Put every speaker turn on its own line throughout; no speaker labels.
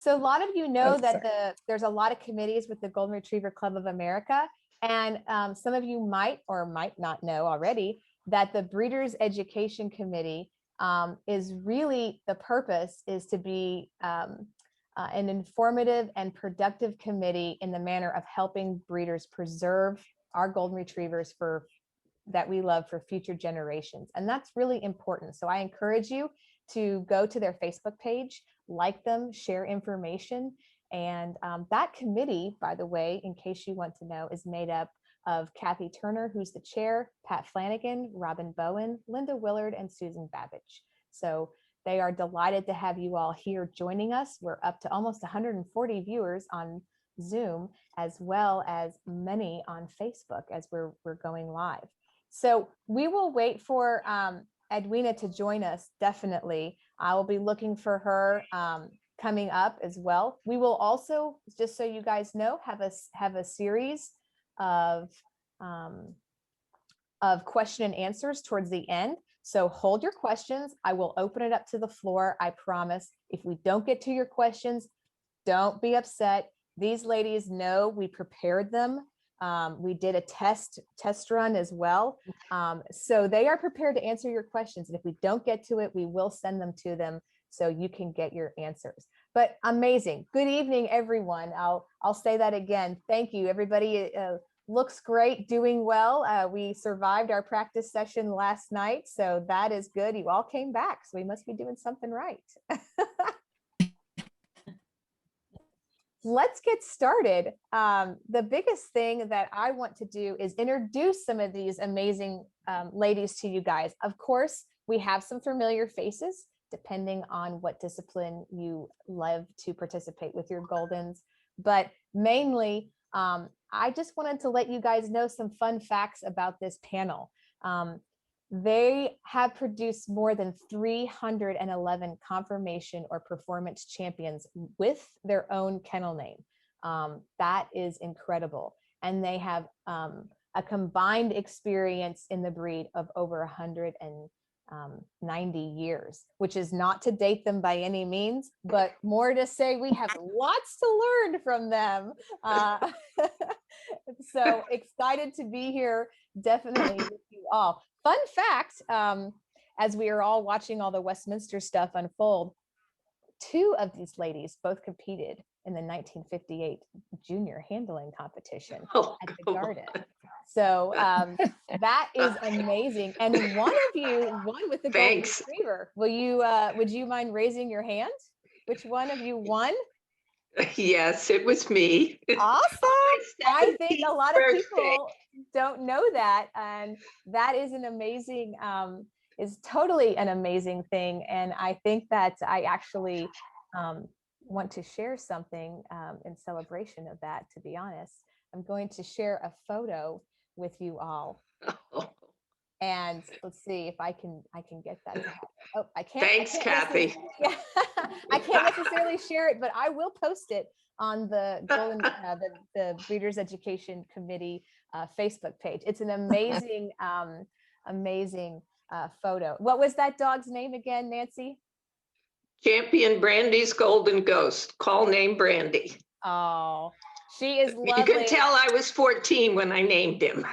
So a lot of you know that there's a lot of committees with the Golden Retriever Club of America. And some of you might or might not know already that the Breeders Education Committee is really, the purpose is to be an informative and productive committee in the manner of helping breeders preserve our Golden Retrievers that we love for future generations. And that's really important. So I encourage you to go to their Facebook page, like them, share information. And that committee, by the way, in case you want to know, is made up of Kathy Turner, who's the chair, Pat Flanagan, Robin Bowen, Linda Willard, and Susan Babbage. So they are delighted to have you all here joining us. We're up to almost 140 viewers on Zoom, as well as many on Facebook as we're going live. So we will wait for Edwina to join us, definitely. I will be looking for her coming up as well. We will also, just so you guys know, have a series of question and answers towards the end. So hold your questions. I will open it up to the floor, I promise. If we don't get to your questions, don't be upset. These ladies know we prepared them. We did a test run as well. So they are prepared to answer your questions. And if we don't get to it, we will send them to them so you can get your answers. But amazing. Good evening, everyone. I'll say that again. Thank you. Everybody looks great, doing well. We survived our practice session last night, so that is good. You all came back, so we must be doing something right. Let's get started. The biggest thing that I want to do is introduce some of these amazing ladies to you guys. Of course, we have some familiar faces, depending on what discipline you love to participate with your Goldens. But mainly, I just wanted to let you guys know some fun facts about this panel. They have produced more than 311 conformation or performance champions with their own kennel name. That is incredible. And they have a combined experience in the breed of over 190 years, which is not to date them by any means, but more to say we have lots to learn from them. So excited to be here, definitely with you all. Fun fact, as we are all watching all the Westminster stuff unfold, two of these ladies both competed in the 1958 junior handling competition at the Garden. So that is amazing. And one of you won with the Golden Retriever. Would you mind raising your hand? Which one of you won?
Yes, it was me.
Awesome. I think a lot of people don't know that. And that is an amazing, is totally an amazing thing. And I think that I actually want to share something in celebration of that, to be honest. I'm going to share a photo with you all. And let's see if I can get that to happen. Oh, I can't.
Thanks, Kathy.
Yeah, I can't necessarily share it, but I will post it on the Golden, the Breeders Education Committee Facebook page. It's an amazing, amazing photo. What was that dog's name again, Nancy?
Champion Brandy's Golden Ghost. Call name Brandy.
Oh, she is lovely.
You can tell I was 14 when I named him.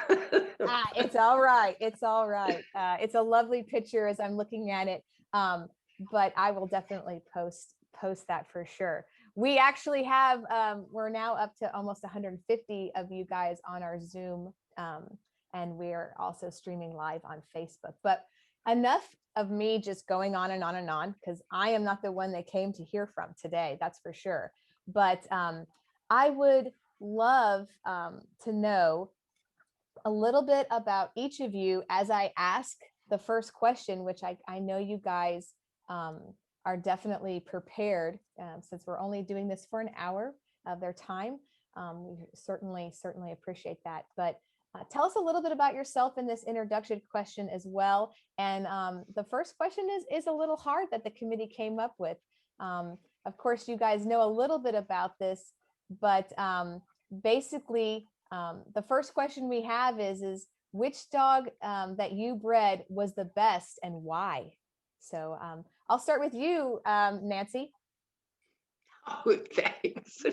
It's all right. It's all right. It's a lovely picture as I'm looking at it. But I will definitely post that for sure. We actually have, we're now up to almost 150 of you guys on our Zoom. And we're also streaming live on Facebook. But enough of me just going on and on and on, because I am not the one they came to hear from today, that's for sure. But I would love to know a little bit about each of you as I ask the first question, which I know you guys are definitely prepared, since we're only doing this for an hour of their time. We certainly appreciate that. But tell us a little bit about yourself in this introduction question as well. And the first question is a little hard that the committee came up with. Of course, you guys know a little bit about this, but basically, the first question we have is which dog that you bred was the best and why? So I'll start with you, Nancy.
Oh, thanks.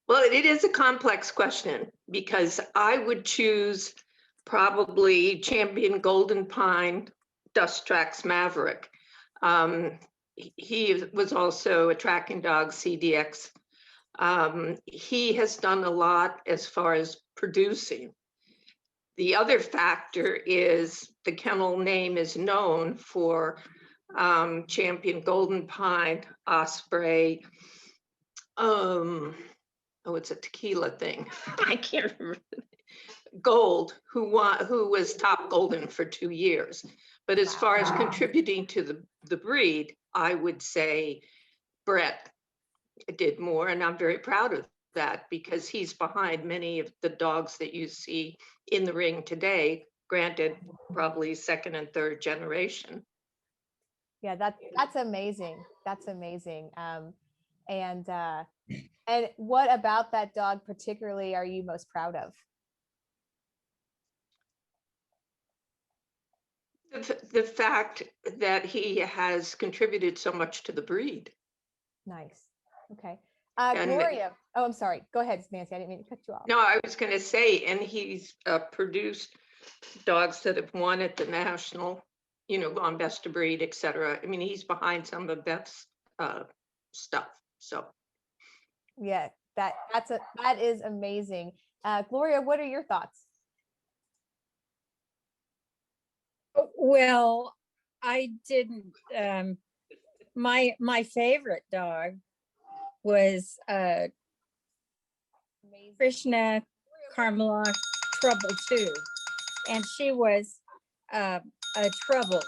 Well, it is a complex question because I would choose probably Champion Golden Pine Dust Tracks Maverick. He was also a tracking dog, CDX. He has done a lot as far as producing. The other factor is the kennel name is known for Champion Golden Pine, Osprey. Oh, it's a tequila thing. I can't remember. Gold, who was top golden for 2 years. But as far as contributing to the breed, I would say Bred did more, and I'm very proud of that because he's behind many of the dogs that you see in the ring today, granted probably second and third generation.
Yeah, that's amazing. That's amazing. And what about that dog particularly are you most proud of?
The fact that he has contributed so much to the breed.
Nice. Okay.
And-
Gloria. Oh, I'm sorry. Go ahead, Nancy. I didn't mean to cut you off.
No, I was going to say, and he's produced dogs that have won at the national, gone best of breed, et cetera. I mean, he's behind some of Beth's stuff. So,
Yeah, that is amazing. Gloria, what are your thoughts?
Well, I didn't. My favorite dog was Krishna Karmeloff Trouble too, and she was a trouble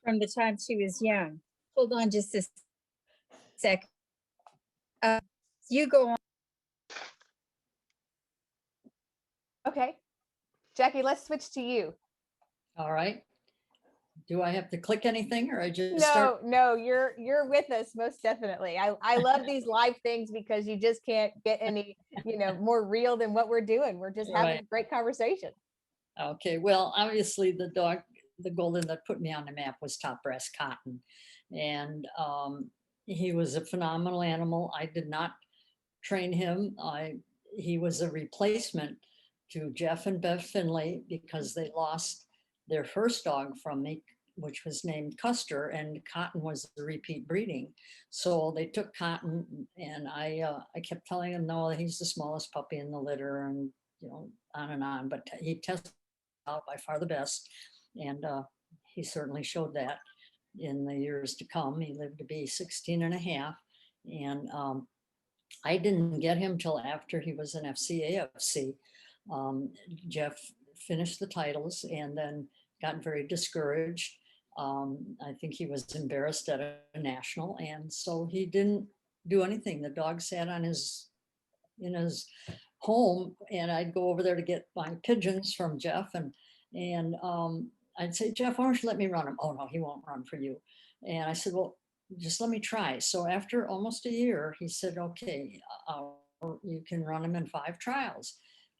from the time she was young. Hold on just a second. You go on.
Okay, Jackie, let's switch to you.
All right. Do I have to click anything or I just
No,
start?
no, you're with us most definitely. I love these live things because you just can't get any, more real than what we're doing. We're just having a great conversation.
Okay, well, obviously the golden that put me on the map was Top Brass Cotton. And he was a phenomenal animal. I did not train him. He was a replacement to Jeff and Bev Finley because they lost their first dog from me, which was named Custer, and Cotton was the repeat breeding. So they took Cotton, and I kept telling him, no, he's the smallest puppy in the litter, and on and on. But he tested out by far the best, and he certainly showed that in the years to come. He lived to be 16 and a half, and I didn't get him till after he was an FCA-FC. Jeff finished the titles and then got very discouraged. I think he was embarrassed at a national, and so he didn't do anything. The dog sat in his home, and I'd go over there to get my pigeons from Jeff, and I'd say, Jeff, why don't you let me run him? Oh no, he won't run for you. And I said, well, just let me try. So after almost a year, he said, okay, you can run him in 5 trials.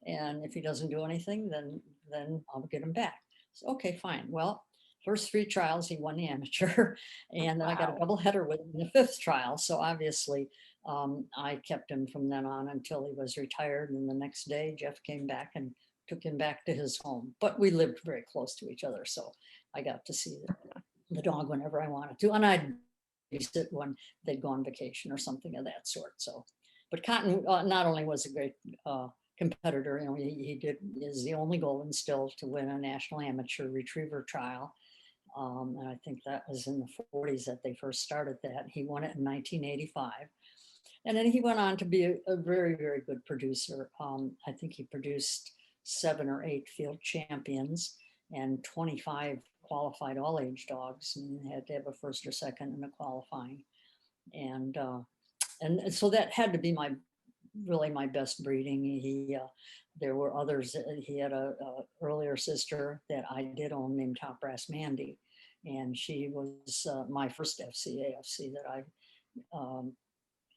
And if he doesn't do anything, then I'll get him back. So, okay, fine. Well, first 3 trials, he won the amateur. And then I got a double header with him in the 5th trial. So obviously I kept him from then on until he was retired. And the next day, Jeff came back and took him back to his home. But we lived very close to each other. So I got to see the dog whenever I wanted to. And I'd visit when they'd go on vacation or something of that sort. So, but Cotton not only was a great competitor, he is the only golden still to win a national amateur retriever trial. And I think that was in the 40s that they first started that. He won it in 1985. And then he went on to be a very, very good producer. I think he produced 7 or 8 field champions and 25 qualified all-age dogs, and had to have a first or second in the qualifying. And so that had to be really my best breeding. There were others. He had a earlier sister that I did own named Top Brass Mandy, and she was my first FCA-FC that I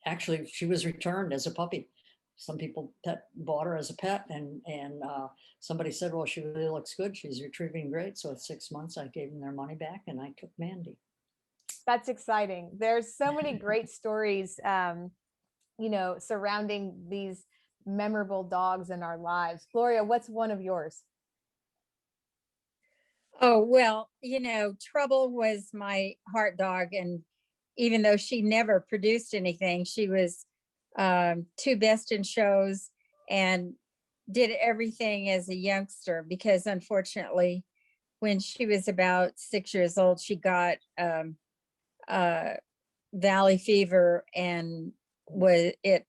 actually, she was returned as a puppy. Some people bought her as a pet, and somebody said, well, she really looks good. She's retrieving great. So at 6 months, I gave them their money back and I took Mandy.
That's exciting. There's so many great stories, you know, surrounding these memorable dogs in our lives. Gloria, what's one of yours?
Oh, well, Trouble was my heart dog. And even though she never produced anything, she was two best in shows and did everything as a youngster, because unfortunately, when she was about 6 years old, she got valley fever and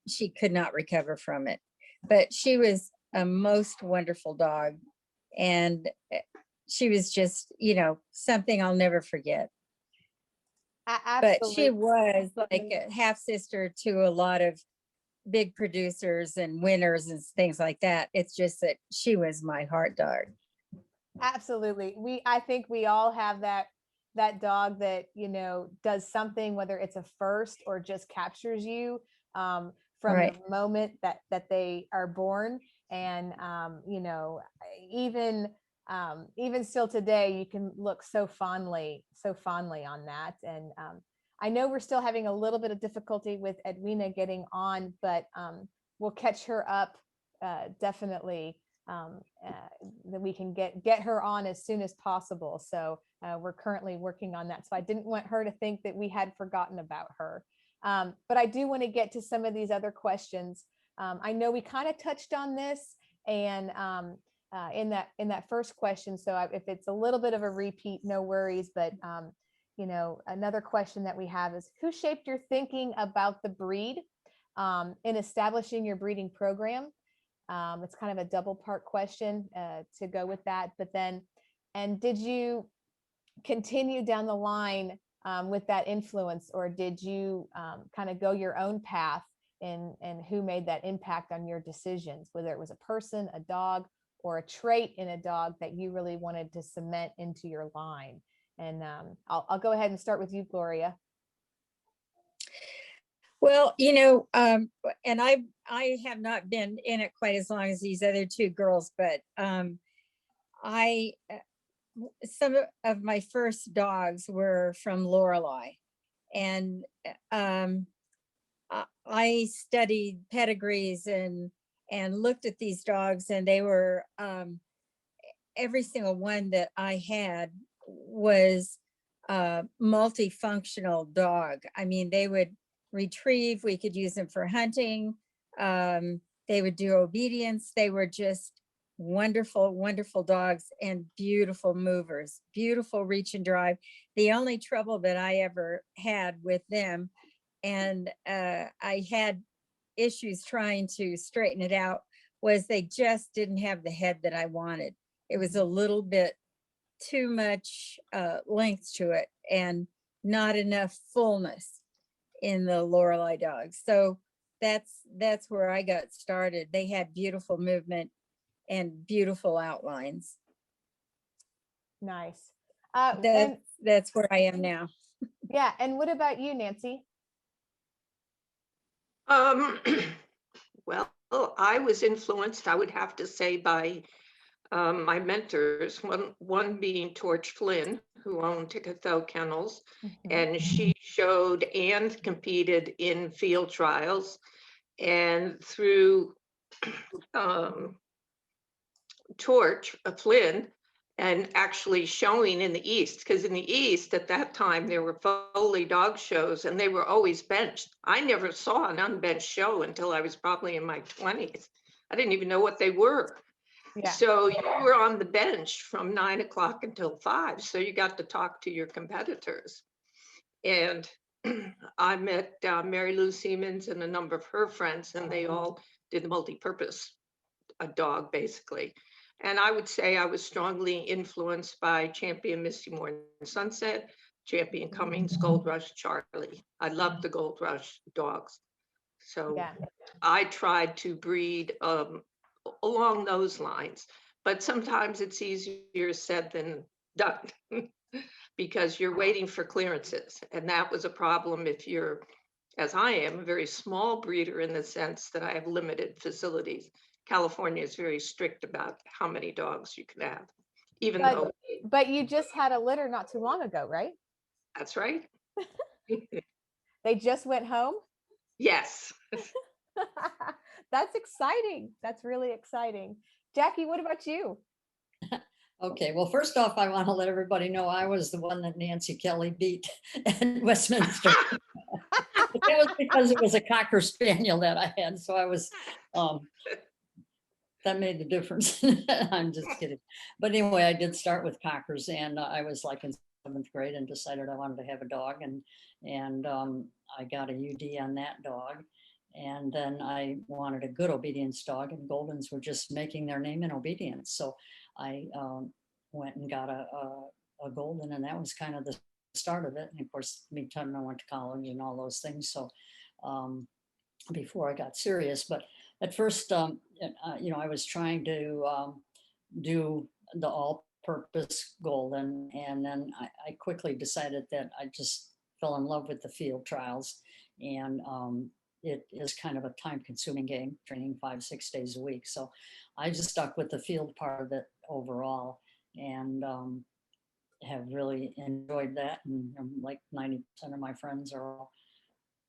she could not recover from it. But she was a most wonderful dog. And she was just, something I'll never forget. But she
Absolutely.
was like a half sister to a lot of big producers and winners and things like that. It's just that she was my heart dog.
Absolutely. I think we all have that dog that, does something, whether it's a first or just captures you from
Right.
the moment that they are born. And, even still today, you can look so fondly on that. And I know we're still having a little bit of difficulty with Edwina getting on, but we'll catch her up definitely. That we can get her on as soon as possible. So we're currently working on that. So I didn't want her to think that we had forgotten about her. But I do want to get to some of these other questions. I know we kind of touched on this and in that first question. So if it's a little bit of a repeat, no worries. But another question that we have is, who shaped your thinking about the breed in establishing your breeding program? It's kind of a double part question to go with that. But then, and did you continue down the line with that influence, or did you kind of go your own path, and who made that impact on your decisions, whether it was a person, a dog, or a trait in a dog that you really wanted to cement into your line? And I'll go ahead and start with you, Gloria.
Well, and I have not been in it quite as long as these other two girls, but some of my first dogs were from Lorelei, and I studied pedigrees and looked at these dogs, and they were every single one that I had was a multifunctional dog. I mean, they would retrieve, we could use them for hunting, they would do obedience. They were just wonderful, wonderful dogs and beautiful movers, beautiful reach and drive. The only trouble that I ever had with them, and I had issues trying to straighten it out, was they just didn't have the head that I wanted. It was a little bit too much length to it and not enough fullness in the Lorelei dogs. So that's where I got started. They had beautiful movement and beautiful outlines.
Nice.
That's where I am now.
Yeah. And what about you, Nancy?
Well, I was influenced, I would have to say, by my mentors, one being Torch Flynn, who owned Tickethoe Kennels, and she showed and competed in field trials. And through Torch Flynn, and actually showing in the East, because in the East at that time there were Foley dog shows and they were always benched. I never saw an unbenched show until I was probably in my 20s. I didn't even know what they were. Yeah. So you were on the bench from 9 o'clock until 5. So you got to talk to your competitors. And I met Mary Lou Siemens and a number of her friends, and they all did the multi-purpose dog basically. And I would say I was strongly influenced by Champion Misty Morning Sunset, Champion Cummings, Gold Rush Charlie. I loved the Gold Rush dogs. So yeah. I tried to breed along those lines, but sometimes it's easier said than done because you're waiting for clearances. And that was a problem if you're, as I am, a very small breeder in the sense that I have limited facilities. California is very strict about how many dogs you can have, but you just had a litter not too long ago, right? That's right.
They just went home?
Yes.
That's exciting. That's really exciting. Jackie, what about you?
Okay, well, first off, I want to let everybody know I was the one that Nancy Kely beat in Westminster. But that was because it was a Cocker Spaniel that I had, so I was, that made the difference. I'm just kidding. But anyway, I did start with Cockers, and I was like in 7th grade and decided I wanted to have a dog, and I got a UD on that dog. And then I wanted a good obedience dog, and Goldens were just making their name in obedience. So I went and got a Golden, and that was kind of the start of it. And of course, meantime, I went to college and all those things. So before I got serious, but at first, you know, I was trying to do the all-purpose Golden, and then I quickly decided that I just fell in love with the field trials, and it is kind of a time-consuming game, training 5-6 days a week. So I just stuck with the field part of it overall, and have really enjoyed that. And like 90% of my friends are all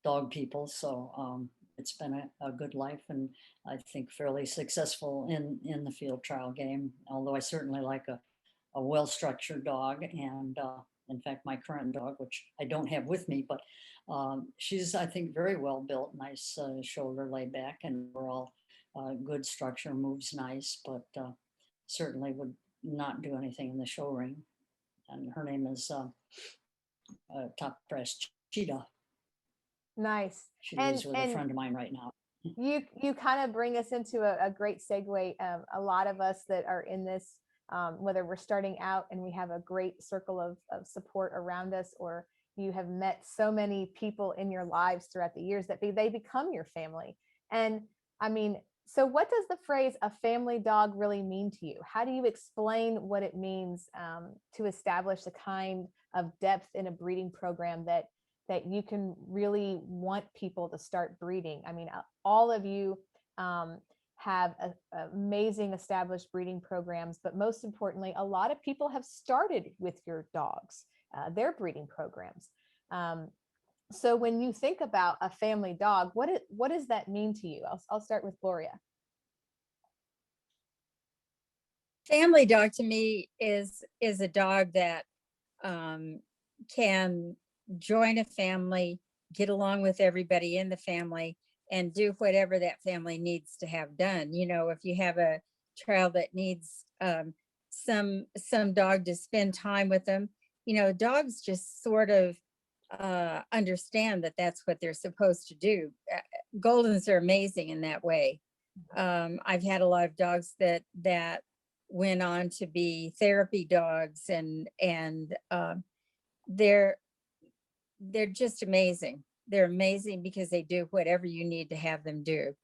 dog people, so it's been a good life, and I think fairly successful in the field trial game, although I certainly like a well-structured dog. And in fact, my current dog, which I don't have with me, but she's, I think, very well built, nice shoulder laid back, and overall good structure, moves nice, but certainly would not do anything in the show ring. And her name is Top Brass Cheetah.
Nice.
She lives with a friend of mine right now.
You kind of bring us into a great segue. A lot of us that are in this, whether we're starting out and we have a great circle of support around us, or you have met so many people in your lives throughout the years that they become your family. And I mean, so what does the phrase "a family dog" really mean to you? How do you explain what it means to establish the kind of depth in a breeding program that you can really want people to start breeding? I mean, all of you have amazing established breeding programs, but most importantly, a lot of people have started with your dogs, their breeding programs. So when you think about a family dog, what does that mean to you? I'll start with Gloria.
Family dog to me is a dog that can join a family, get along with everybody in the family, and do whatever that family needs to have done. You know, if you have a child that needs some dog to spend time with them, you know, dogs just sort of understand that that's what they're supposed to do. Goldens are amazing in that way. I've had a lot of dogs that went on to be therapy dogs, and they're just amazing. They're amazing because they do whatever you need to have them do.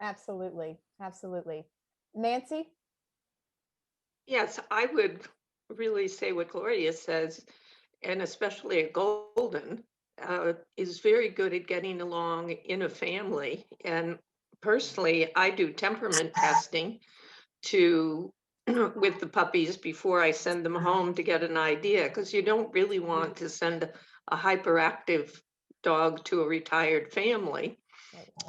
Absolutely. Absolutely. Nancy?
Yes, I would really say what Gloria says, and especially a Golden is very good at getting along in a family. And personally, I do temperament testing to with the puppies before I send them home to get an idea, because you don't really want to send a hyperactive dog to a retired family.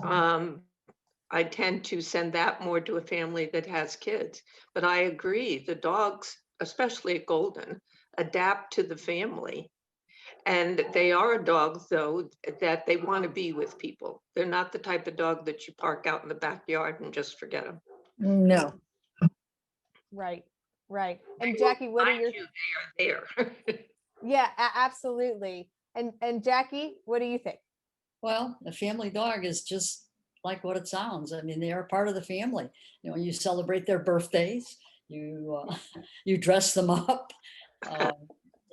I tend to send that more to a family that has kids. But I agree, the dogs, especially a Golden, adapt to the family. And they are a dog, though, that they want to be with people. They're not the type of dog that you park out in the backyard and just forget them.
No.
Right. Right. And Jackie, what are your...
They are there.
Yeah, absolutely. And Jackie, what do you think?
Well, a family dog is just like what it sounds. I mean, they are part of the family. You know, you celebrate their birthdays, you you dress them up,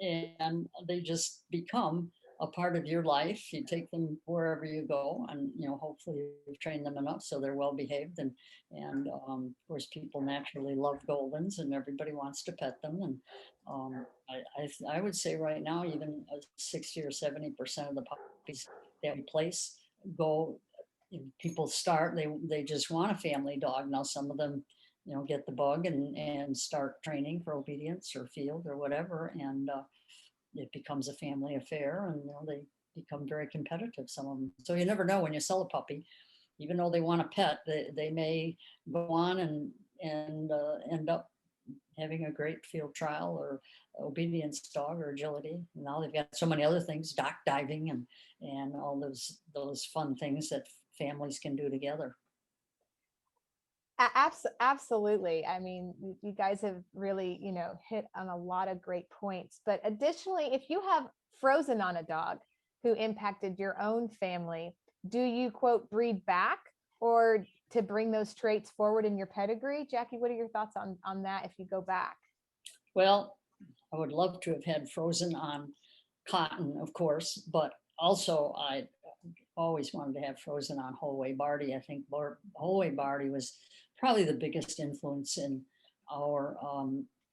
and they just become a part of your life. You take them wherever you go, and you know, hopefully you've trained them enough so they're well behaved. And of course, people naturally love Goldens, and everybody wants to pet them. And I would say right now, even 60 or 70% of the puppies that we place go. People start, they just want a family dog. Now some of them, you know, get the bug and start training for obedience or field or whatever, and it becomes a family affair, and they become very competitive, some of them. So you never know when you sell a puppy, even though they want a pet, they may go on and end up having a great field trial or obedience dog or agility. Now they've got so many other things, dock diving and all those fun things that families can do together.
Absolutely. I mean, you guys have really, hit on a lot of great points. But additionally, if you have frozen on a dog who impacted your own family, do you quote breed back or to bring those traits forward in your pedigree? Jackie, what are your thoughts on that if you go back?
Well, I would love to have had frozen on Cotton, of course, but also I always wanted to have frozen on Holway Barty. I think Holway Barty was probably the biggest influence in our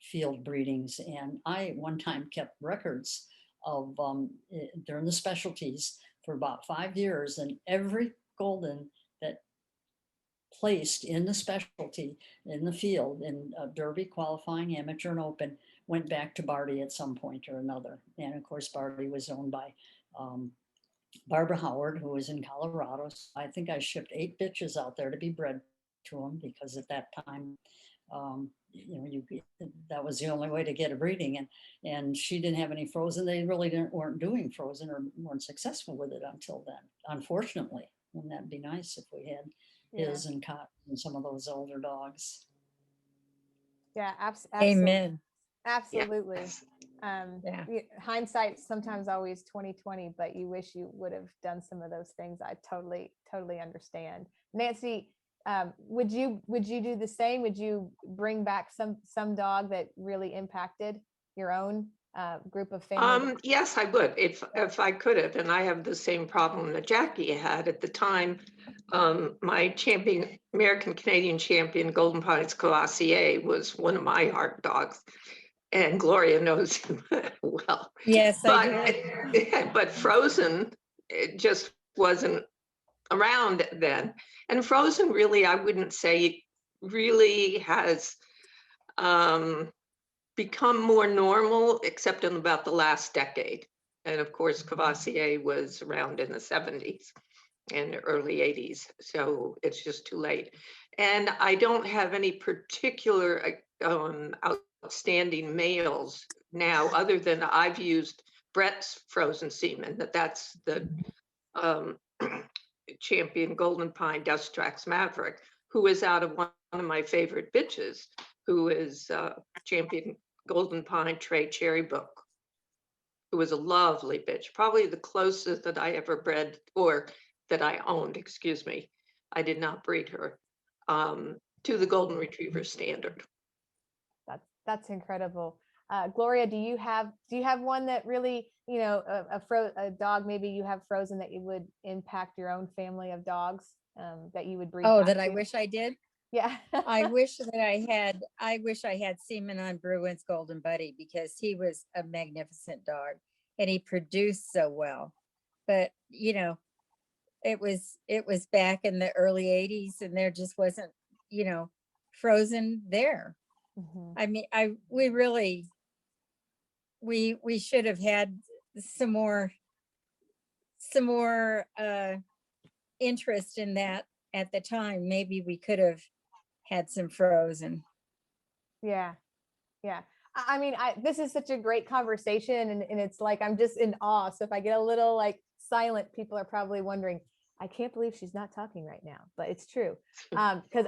field breedings. And I one time kept records of during the specialties for about 5 years, and every golden that placed in the specialty in the field in Derby, qualifying, amateur, and open went back to Barty at some point or another. And of course, Barty was owned by Barbara Howard, who was in Colorado. So I think I shipped 8 bitches out there to be bred to them, because at that time, that was the only way to get a breeding. And she didn't have any frozen. They really weren't doing frozen or weren't successful with it until then, unfortunately. Wouldn't that be nice if we had his and Cotton and some of those older dogs?
Yeah, absolutely.
Amen.
Absolutely.
Yeah.
Hindsight sometimes always 2020, but you wish you would have done some of those things. I totally understand. Nancy, would you do the same? Would you bring back some dog that really impacted your own group of family?
Yes, I would if I could have. And I have the same problem that Jackie had at the time. My American Canadian champion, Golden Pines Glossier, was one of my heart dogs. And Gloria knows him well.
Yes, I do.
But frozen, it just wasn't around then. And frozen really, I wouldn't say really has become more normal, except in about the last decade. And of course, Cavassier was around in the 70s and early 80s. So it's just too late. And I don't have any particular outstanding males now, other than I've used Bred's frozen semen, that's the champion Golden Pine Dust Tracks Maverick, who is out of one of my favorite bitches, who is champion Golden Pine Trey Cherry Book, who was a lovely bitch, probably the closest that I ever bred, or that I owned, excuse me. I did not breed her to the Golden Retriever standard.
That's incredible. Gloria, do you have one that really, a dog maybe you have frozen that you would impact your own family of dogs that you would breed?
Oh, that I wish I did.
Yeah.
I wish I had semen on Bruin's Golden Buddy, because he was a magnificent dog and he produced so well. But it was back in the early 80s, and there just wasn't, frozen there.
Mm-hmm.
I mean, we should have had some more interest in that at the time. Maybe we could have had some frozen.
Yeah. I mean, this is such a great conversation, and it's like I'm just in awe. So if I get a little silent, people are probably wondering, I can't believe she's not talking right now, but it's true. Because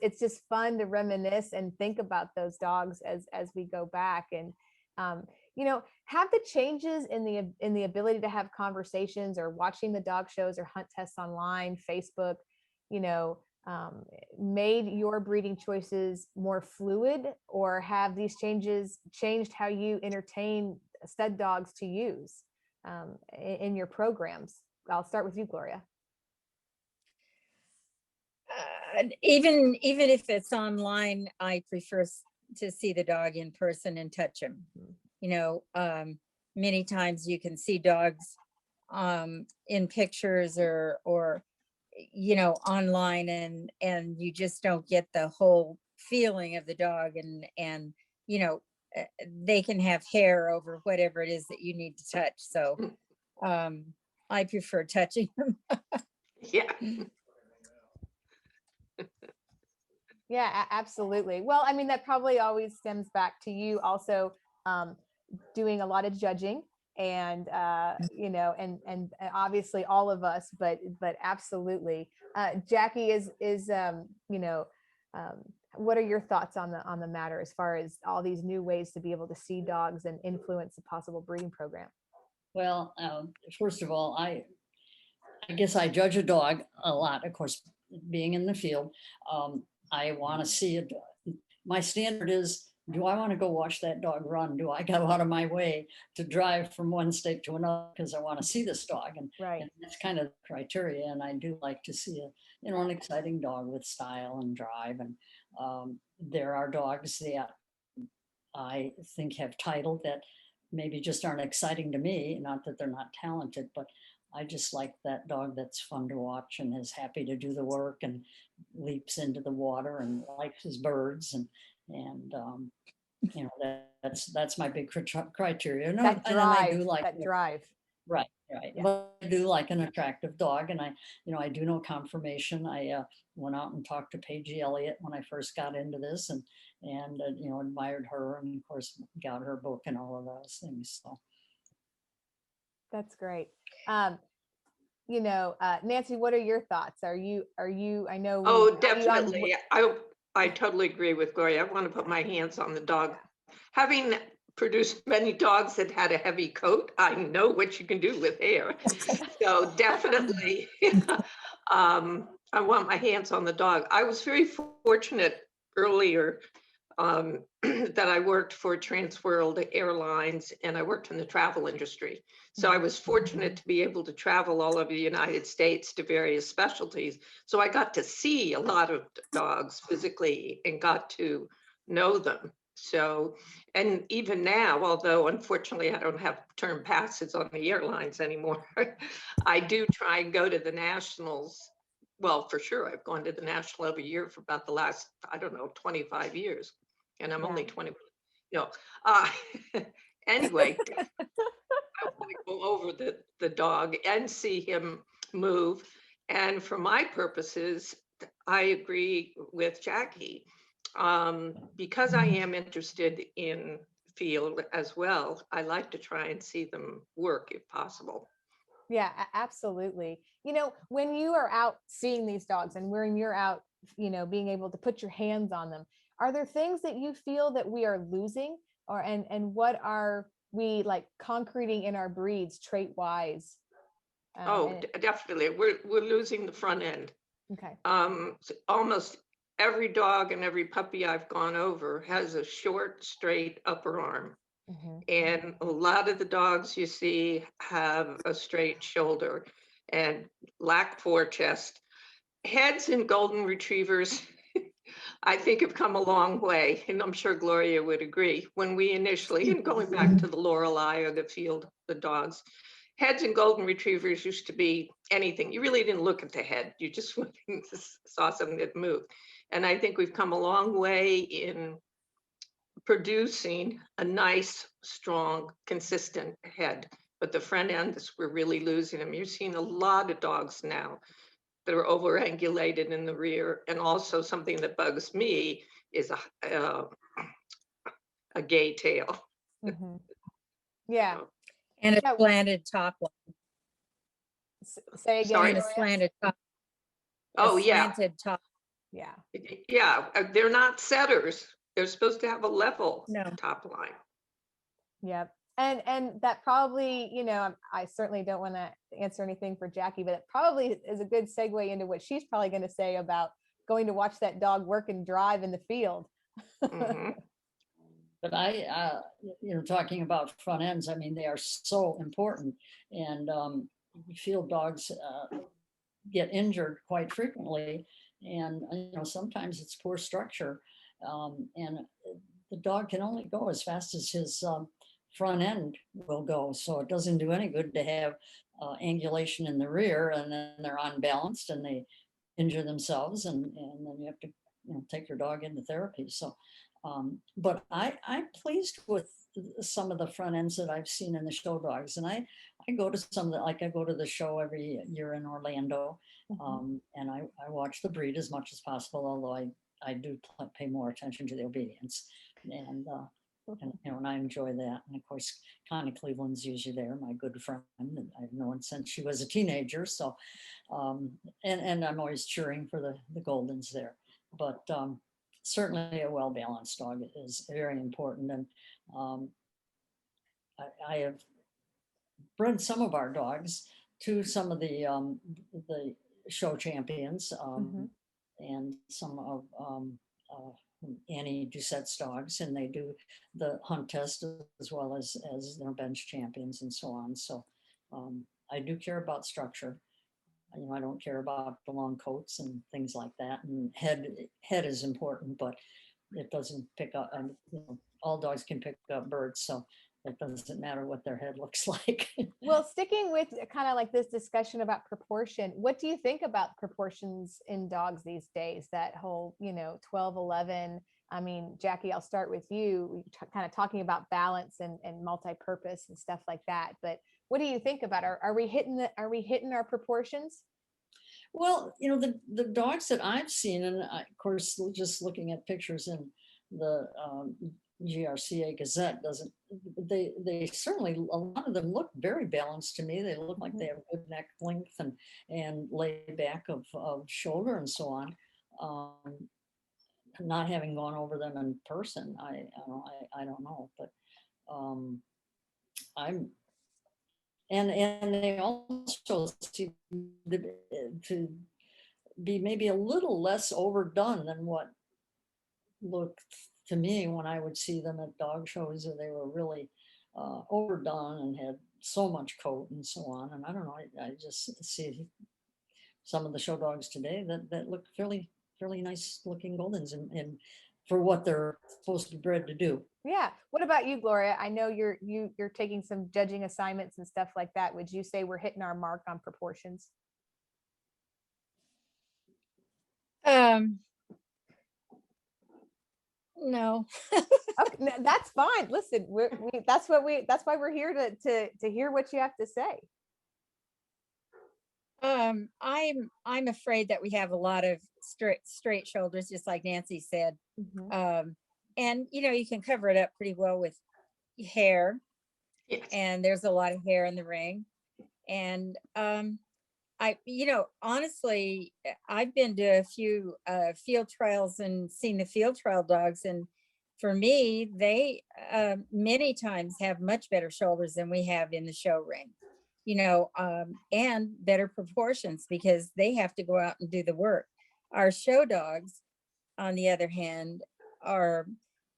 it's just fun to reminisce and think about those dogs as we go back, and have the changes in the ability to have conversations or watching the dog shows or hunt tests online, Facebook, made your breeding choices more fluid, or have these changes changed how you entertain stud dogs to use in your programs? I'll start with you, Gloria.
Even if it's online, I prefer to see the dog in person and touch him. Many times you can see dogs in pictures or online, and you just don't get the whole feeling of the dog, and they can have hair over whatever it is that you need to touch. So I prefer touching them.
Yeah.
Yeah, absolutely. Well, I mean, that probably always stems back to you also doing a lot of judging and, you know, and obviously all of us, but absolutely. Jackie you know, what are your thoughts on the matter as far as all these new ways to be able to see dogs and influence a possible breeding program?
Well, first of all, I guess I judge a dog a lot, of course, being in the field. I want to see it. My standard is, do I want to go watch that dog run? Do I go out of my way to drive from one state to another because I want to see this dog? And,
Right.
and that's kind of the criteria. And I do like to see an exciting dog with style and drive. And there are dogs that I think have title that maybe just aren't exciting to me. Not that they're not talented, but I just like that dog that's fun to watch and is happy to do the work and leaps into the water and likes his birds and that's my big criteria. No,
That
and then I
drive,
do like
that drive.
right.
Yeah.
But I do like an attractive dog, and I do know conformation. I went out and talked to Paige Elliott when I first got into this, and admired her, and of course got her book and all of those things. So
That's great. Nancy, what are your thoughts? Are you, I know.
Oh, definitely. I totally agree with Gloria. I want to put my hands on the dog. Having produced many dogs that had a heavy coat, I know what you can do with hair. So definitely, I want my hands on the dog. I was very fortunate earlier that I worked for Transworld Airlines and I worked in the travel industry. So I was fortunate to be able to travel all over the United States to various specialties. So I got to see a lot of dogs physically and got to know them. So, and even now, although unfortunately I don't have term passes on the airlines anymore, I do try and go to the nationals. Well, for sure, I've gone to the national every year for about the last, 25 years. And I'm only 20. No. Anyway, I want to go over the dog and see him move. And for my purposes, I agree with Jackie. Because I am interested in field as well, I like to try and see them work if possible.
Yeah, absolutely. When you are out seeing these dogs and when you're out, being able to put your hands on them, are there things that you feel that we are losing and what are we like concreting in our breeds trait wise?
Definitely. We're losing the front end.
Okay.
Almost every dog and every puppy I've gone over has a short, straight upper arm. Mm-hmm. And a lot of the dogs you see have a straight shoulder and lack forechest. Heads in golden retrievers, I think, have come a long way. And I'm sure Gloria would agree. When we initially, and going back to the Lorelei or the field, the dogs, heads and golden retrievers used to be anything. You really didn't look at the head. You just saw something that moved. And I think we've come a long way in producing a nice, strong, consistent head. But the front end, we're really losing them. You're seeing a lot of dogs now that are overangulated in the rear. And also something that bugs me is a gay tail.
Mm-hmm. Yeah.
And a slanted top line.
Say again.
Sorry? And a slanted top.
Slanted
top.
Yeah.
Yeah. They're not setters. They're supposed to have a level top line.
Yep. And that probably, I certainly don't want to answer anything for Jackie, but it probably is a good segue into what she's probably going to say about going to watch that dog work and drive in the field.
Mm-hmm.
But talking about front ends, I mean, they are so important. And field dogs get injured quite frequently. And, sometimes it's poor structure. And the dog can only go as fast as his front end will go. So it doesn't do any good to have angulation in the rear and then they're unbalanced and they injure themselves and then you have to take your dog into therapy. So, but I'm pleased with some of the front ends that I've seen in the show dogs. And I go to some of the, like I go to the show every year in Orlando. And I watch the breed as much as possible, although I do pay more attention to the obedience. And and I enjoy that. And of course, Connie Cleveland's usually there, my good friend, and I've known since she was a teenager. So, and I'm always cheering for the Goldens there. But certainly a well-balanced dog is very important. And I have bred some of our dogs to some of the show champions, and some of Annie Doucette's dogs, and they do the hunt test as well as their bench champions and so on. So I do care about structure. I don't care about the long coats and things like that. And head is important, but it doesn't pick up. All dogs can pick up birds, so it doesn't matter what their head looks like.
Well, sticking with kind of like this discussion about proportion, what do you think about proportions in dogs these days? That whole 12, 11. I mean, Jackie, I'll start with you. Kind of talking about balance and multi-purpose and stuff like that. But what do you think about are we hitting our proportions?
Well, the dogs that I've seen, and of course, just looking at pictures in the GRCA Gazette they certainly, a lot of them look very balanced to me. They look like they have good neck length and lay back of shoulder and so on. Not having gone over them in person, I don't know, but I'm. And they also seem to be maybe a little less overdone than what looked to me when I would see them at dog shows, or they were really overdone and had so much coat and so on. And I don't know, I just see some of the show dogs today that look fairly nice looking Goldens and for what they're supposed to be bred to do.
Yeah. What about you, Gloria? I know you're taking some judging assignments and stuff like that. Would you say we're hitting our mark on proportions?
No.
Okay, that's fine. Listen, that's why we're here to hear what you have to say.
I'm afraid that we have a lot of straight shoulders, just like Nancy said. And you can cover it up pretty well with hair.
Yes.
And there's a lot of hair in the ring. And honestly, I've been to a few field trials and seen the field trial dogs, and for me, they many times have much better shoulders than we have in the show ring. And better proportions because they have to go out and do the work. Our show dogs, on the other hand, are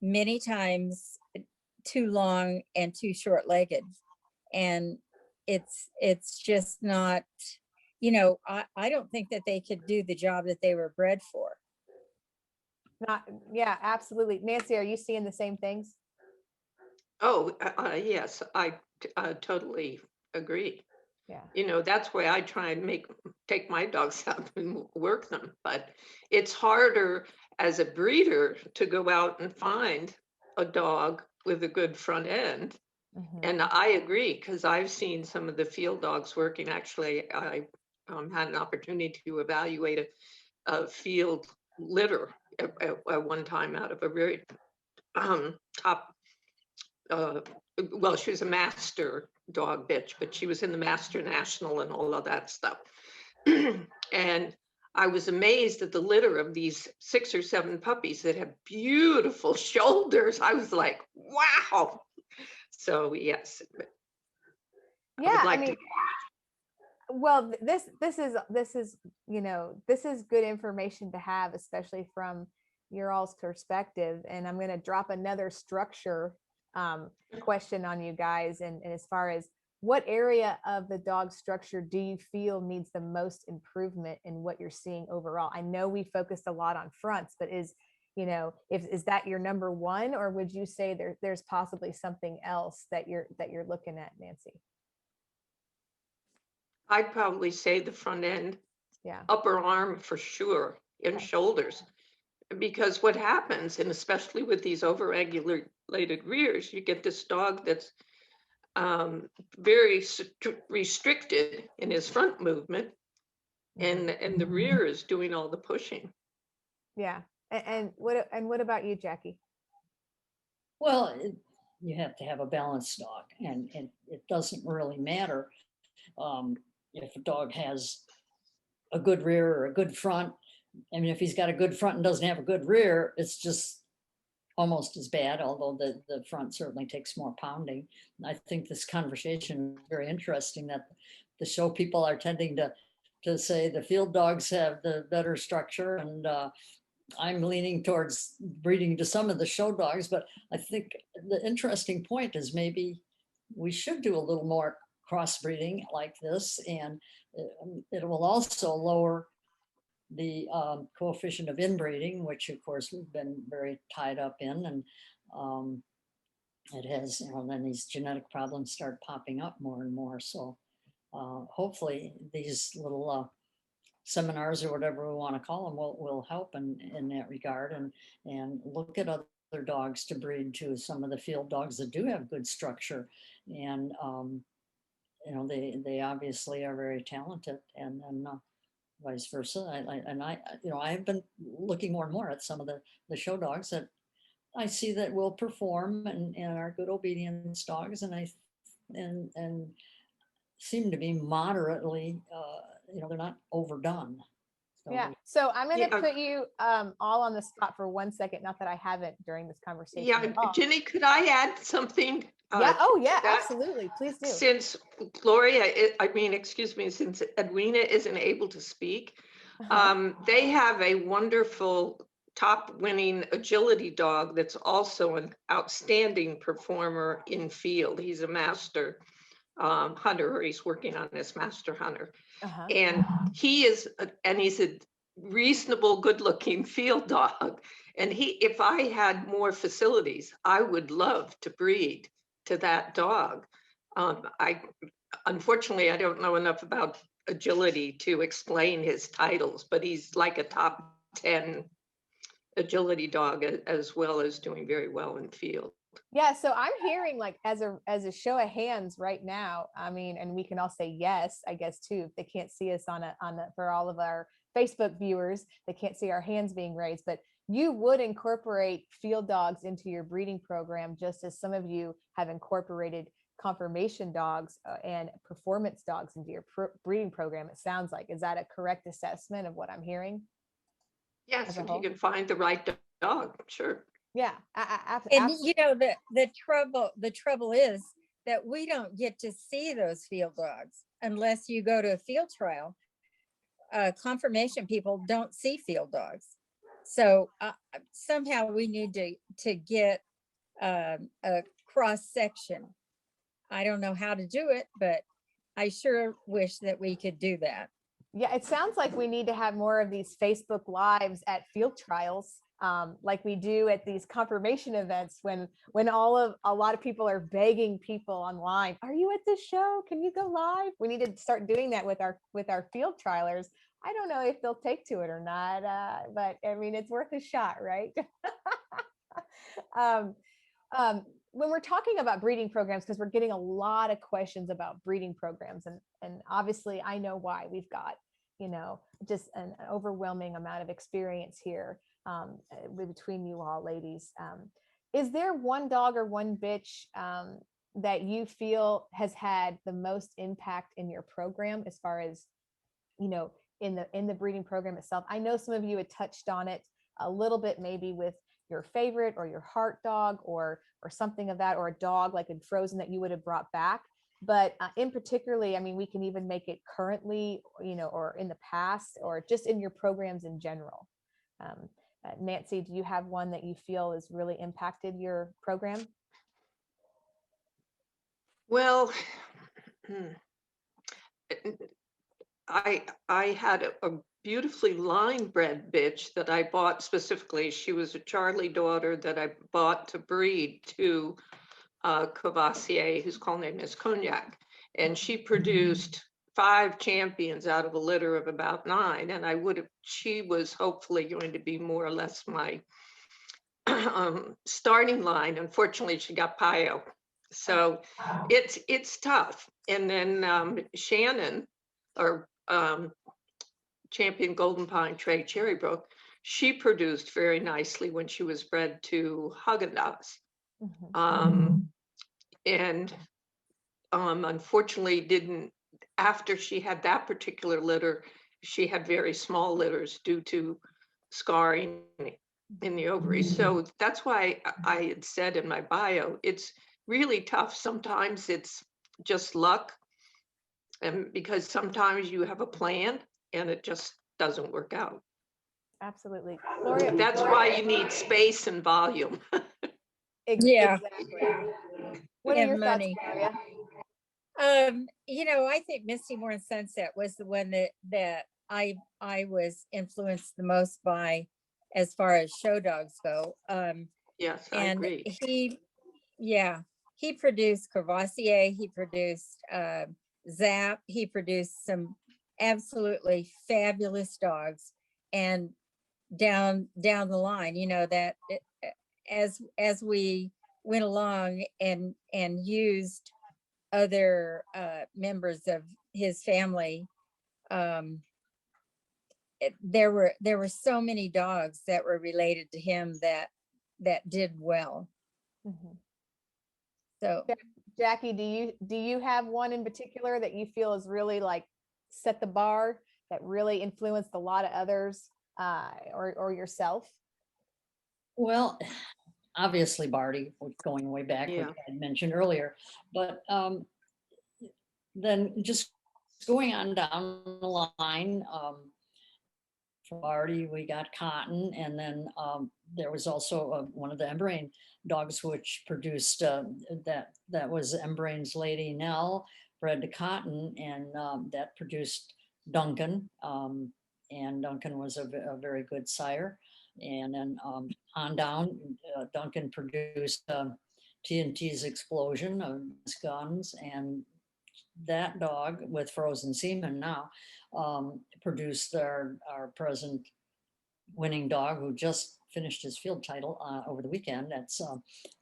many times too long and too short-legged. And it's just not, I don't think that they could do the job that they were bred for.
Yeah, absolutely. Nancy, are you seeing the same things?
Oh, yes, I totally agree.
Yeah.
That's why I try and take my dogs out and work them. But it's harder as a breeder to go out and find a dog with a good front end. And I agree, because I've seen some of the field dogs working. Actually, I had an opportunity to evaluate a field litter at one time out of a very top, well, she was a master dog bitch, but she was in the Master National and all of that stuff. And I was amazed at the litter of these 6 or 7 puppies that have beautiful shoulders. I was like, wow. So yes.
Yeah,
I mean,
well, this is good information to have, especially from your all's perspective. And I'm going to drop another structure question on you guys. And as far as what area of the dog structure do you feel needs the most improvement in what you're seeing overall? I know we focused a lot on fronts, but is that your number one, or would you say there's possibly something else that you're looking at, Nancy?
I'd probably say the front end,
Yeah.
upper arm for sure, and
Okay.
shoulders. because what happens, and especially with these overregulated rears, you get this dog that's very restricted in his front movement, and the rear is doing all the pushing.
Yeah. And what about you, Jackie?
Well, you have to have a balanced dog, and it doesn't really matter if a dog has a good rear or a good front. I mean, if he's got a good front and doesn't have a good rear, it's just almost as bad, although the front certainly takes more pounding. I think this conversation is very interesting, that the show people are tending to say the field dogs have the better structure, and I'm leaning towards breeding to some of the show dogs. But I think the interesting point is maybe we should do a little more crossbreeding like this, and it will also lower the coefficient of inbreeding, which of course we've been very tied up in, and it has, then these genetic problems start popping up more and more. So hopefully these little seminars, or whatever we want to call them, will help in that regard, and look at other dogs to breed to some of the field dogs that do have good structure, and they obviously are very talented, and vice versa. I have been looking more and more at some of the show dogs that I see that will perform and are good obedience dogs, and seem to be moderately, they're not overdone. So
Yeah. So I'm going to
Yeah.
put you all on the spot for 1 second. Not that I haven't during this conversation.
Yeah,
at all.
Ginny, could I add something?
Yeah. Oh,
to
yeah.
that?
Absolutely. Please do.
Since since Edwina isn't able to speak, they have a wonderful top-winning agility dog that's also an outstanding performer in field. He's a master hunter, or he's working on this master hunter. And he's a reasonable, good-looking field dog. And if I had more facilities, I would love to breed to that dog. Unfortunately, I don't know enough about agility to explain his titles, but he's like a top 10 agility dog, as well as doing very well in field.
Yeah, so I'm hearing, like, as a show of hands right now. I mean, and we can all say yes, I guess, too, if they can't see us for all of our Facebook viewers, they can't see our hands being raised, but you would incorporate field dogs into your breeding program, just as some of you have incorporated conformation dogs and performance dogs into your breeding program. It sounds like, is that a correct assessment of what I'm hearing?
Yes, if you can find the right dog, sure.
Yeah,
and the trouble is that we don't get to see those field dogs unless you go to a field trial. Conformation people don't see field dogs, so somehow we need to get a cross section. I don't know how to do it, but I sure wish that we could do that.
Yeah, it sounds like we need to have more of these Facebook Lives at field trials, like we do at these confirmation events, when a lot of people are begging people online, "Are you at this show? Can you go live?" We need to start doing that with our field trialers. I don't know if they'll take to it or not, but I mean, it's worth a shot, right? When we're talking about breeding programs, because we're getting a lot of questions about breeding programs, and obviously I know why. We've got, just an overwhelming amount of experience here between you all ladies. Is there one dog or one bitch that you feel has had the most impact in your program, as far as, in the breeding program itself? I know some of you had touched on it a little bit, maybe with your favorite or your heart dog, or something of that, or a dog like in Frozen that you would have brought back. But in particularly, I mean, we can even make it currently, or in the past, or just in your programs in general. Nancy, do you have one that you feel has really impacted your program?
Well, I had a beautifully line bred bitch that I bought specifically. She was a Charlie daughter that I bought to breed to Courvoisier, whose call name is Cognac. And she produced 5 champions out of a litter of about 9, and she was hopefully going to be more or less my starting line. Unfortunately, she got PIO. So it's tough. And then Shannon, or champion Golden Pine Trey Cherrybrook, she produced very nicely when she was bred to Haagen-Dazs. And unfortunately didn't, after she had that particular litter, she had very small litters due to scarring in the ovaries. So that's why I had said in my bio, it's really tough. Sometimes it's just luck, and because sometimes you have a plan and it just doesn't work out.
Absolutely. Gloria,
That's why you need space and volume.
Yeah.
Exactly. What are
And
your
money.
thoughts, Gloria?
You know, I think Misty Morning Sunset was the one that I was influenced the most by as far as show dogs go.
Yes, I
And
agree.
he produced Courvoisier, he produced Zap, he produced some absolutely fabulous dogs. And down the line, you know, that as we went along and used other members of his family, there were so many dogs that were related to him that did well.
Mhm.
So
Jackie, do you have one in particular that you feel is really like set the bar, that really influenced a lot of others, or yourself?
Well, obviously Barty, going way back, which
Yeah.
I had mentioned earlier, but then just going on down the line, from Barty, we got Cotton, and then there was also one of the Embrain dogs, which produced that was Embrain's Lady Nell, bred to Cotton, and that produced Duncan, and Duncan was a very good sire. And then on down, Duncan produced TNT's Explosion of Guns, and that dog with Frozen Semen now produced our present winning dog, who just finished his field title over the weekend. That's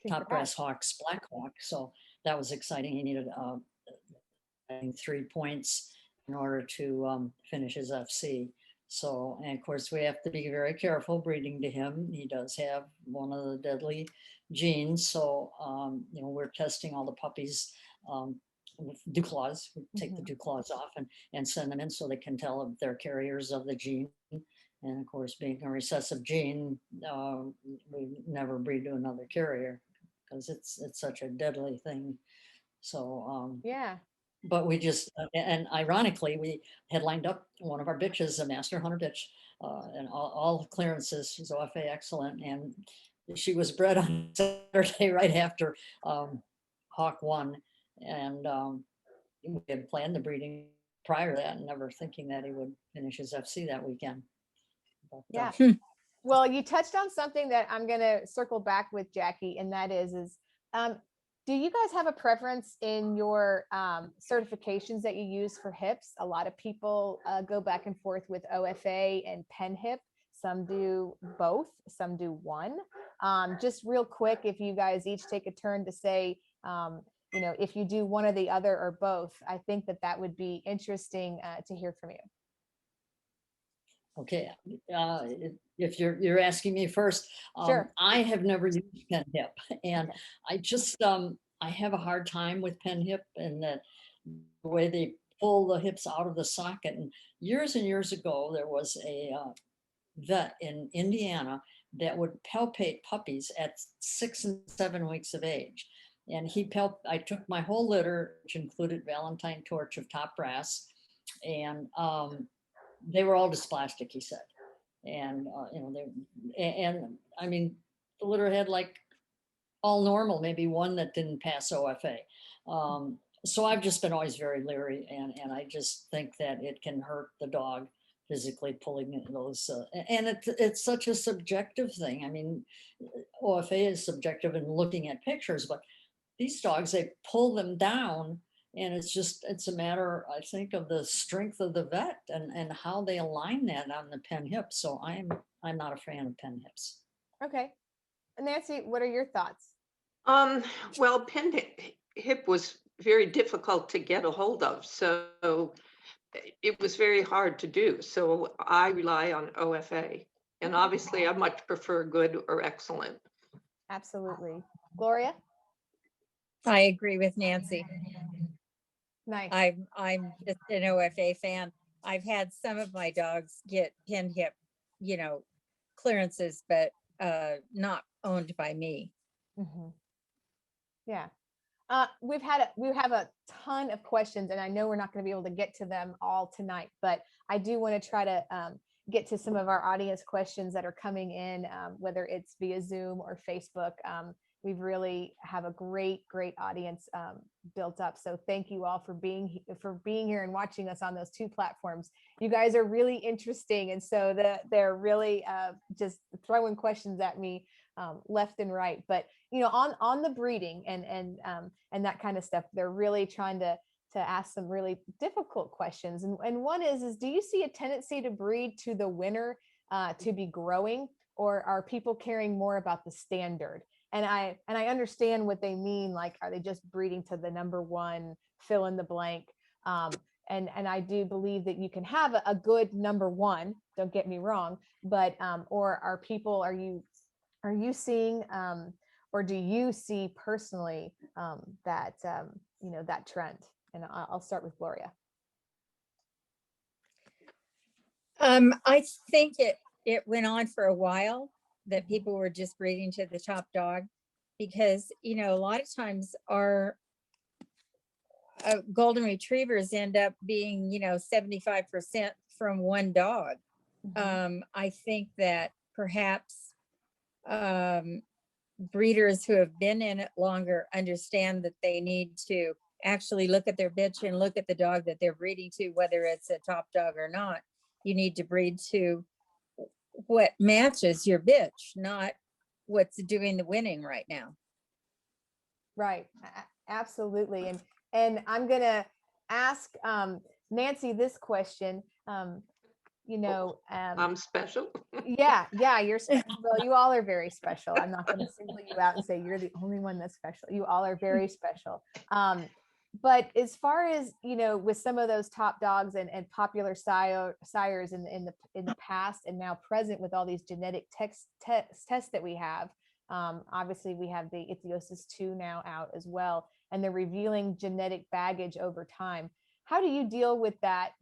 Top Brass Hawks Black Hawk. So that was exciting. He needed 3 points in order to finish his FC. So, and of course, we have to be very careful breeding to him. He does have one of the deadly genes. So, you know, we're testing all the puppies with dew claws. We take the dew claws off and send them in so they can tell if they're carriers of the gene. And of course, being a recessive gene, we never breed to another carrier because it's such a deadly thing. So,
Yeah.
but we just, and ironically, we had lined up one of our bitches, a master hunter bitch, and all clearances. She's OFA excellent. And she was bred on Saturday right after Hawk won. And we had planned the breeding prior to that, and never thinking that he would finish his FC that weekend. But,
Yeah. Well, you touched on something that I'm going to circle back with, Jackie, and that is do you guys have a preference in your certifications that you use for hips? A lot of people go back and forth with OFA and pen hip. Some do both, some do one. Just real quick, if you guys each take a turn to say, you know, if you do one or the other or both, I think that would be interesting to hear from you.
Okay, if you're asking me first,
Sure.
I have never used pen hip, and I just I have a hard time with pen hip, and the way they pull the hips out of the socket. And years ago, there was a vet in Indiana that would palpate puppies at 6 and 7 weeks of age, and I took my whole litter, which included Valentine Torch of Top Brass, and they were all dysplastic, he said. And, you know, and I mean, the litter had like all normal, maybe one that didn't pass OFA. So I've just been always very leery, and I just think that it can hurt the dog physically pulling those, and it's such a subjective thing. I mean, OFA is subjective in looking at pictures, but these dogs, they pull them down And it's a matter, I think, of the strength of the vet and how they align that on the pen hip. So I'm not a fan of pen hips.
Okay. And Nancy, what are your thoughts?
Well, hip was very difficult to get a hold of, so it was very hard to do. So I rely on OFA, and obviously I much prefer good or excellent.
Absolutely. Gloria?
I agree with Nancy.
Nice.
I'm just an OFA fan. I've had some of my dogs get pin hip, clearances, but not owned by me.
Mhm. Yeah. We have a ton of questions, and I know we're not going to be able to get to them all tonight, but I do want to try to get to some of our audience questions that are coming in, whether it's via Zoom or Facebook. We've really have a great audience built up. So thank you all for being here and watching us on those two platforms. You guys are really interesting, and so they're really just throwing questions at me left and right. But on the breeding and that kind of stuff, they're really trying to ask some really difficult questions. And one is do you see a tendency to breed to the winner to be growing, or are people caring more about the standard? And I understand what they mean. Like, are they just breeding to the number one, fill in the blank? And I do believe that you can have a good number one, don't get me wrong, but or are you seeing or do you see personally that that trend? And I'll start with Gloria.
I think it went on for a while that people were just breeding to the top dog, because a lot of times our golden retrievers end up being 75% from one dog. I think that perhaps breeders who have been in it longer understand that they need to actually look at their bitch and look at the dog that they're breeding to, whether it's a top dog or not. You need to breed to what matches your bitch, not what's doing the winning right now.
Right. Absolutely. And I'm going to ask Nancy this question.
I'm special.
Yeah, you're special. Well, you all are very special. I'm not going to single you out and say you're the only one that's special. You all are very special. But as far as with some of those top dogs and popular sires in the past and now present, with all these genetic tests that we have, obviously we have the Ichthyosis 2 now out as well, and they're revealing genetic baggage over time. How do you deal with that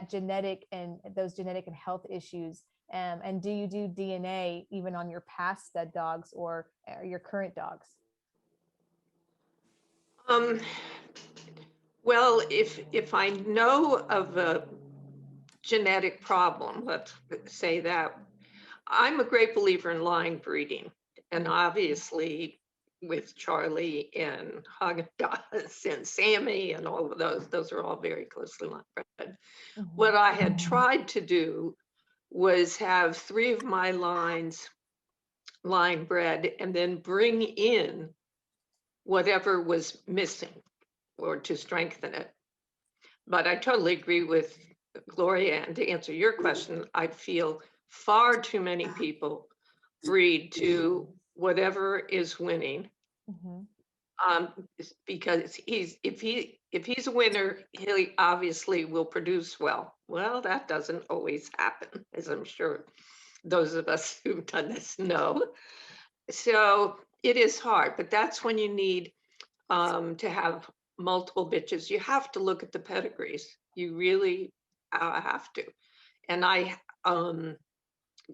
genetic and those genetic and health issues? And do you do DNA even on your past stud dogs or your current dogs?
Well, if I know of a genetic problem, let's say that, I'm a great believer in line breeding, and obviously with Charlie and Haagen-Dazs and Sammy and all of those are all very closely line bred. What I had tried to do was have 3 of my lines line bred and then bring in whatever was missing or to strengthen it. But I totally agree with Gloria, and to answer your question, I feel far too many people breed to whatever is winning. Because if he's a winner, he obviously will produce well. Well, that doesn't always happen, as I'm sure those of us who've done this know. So it is hard, but that's when you need to have multiple bitches. You have to look at the pedigrees. You really have to. And I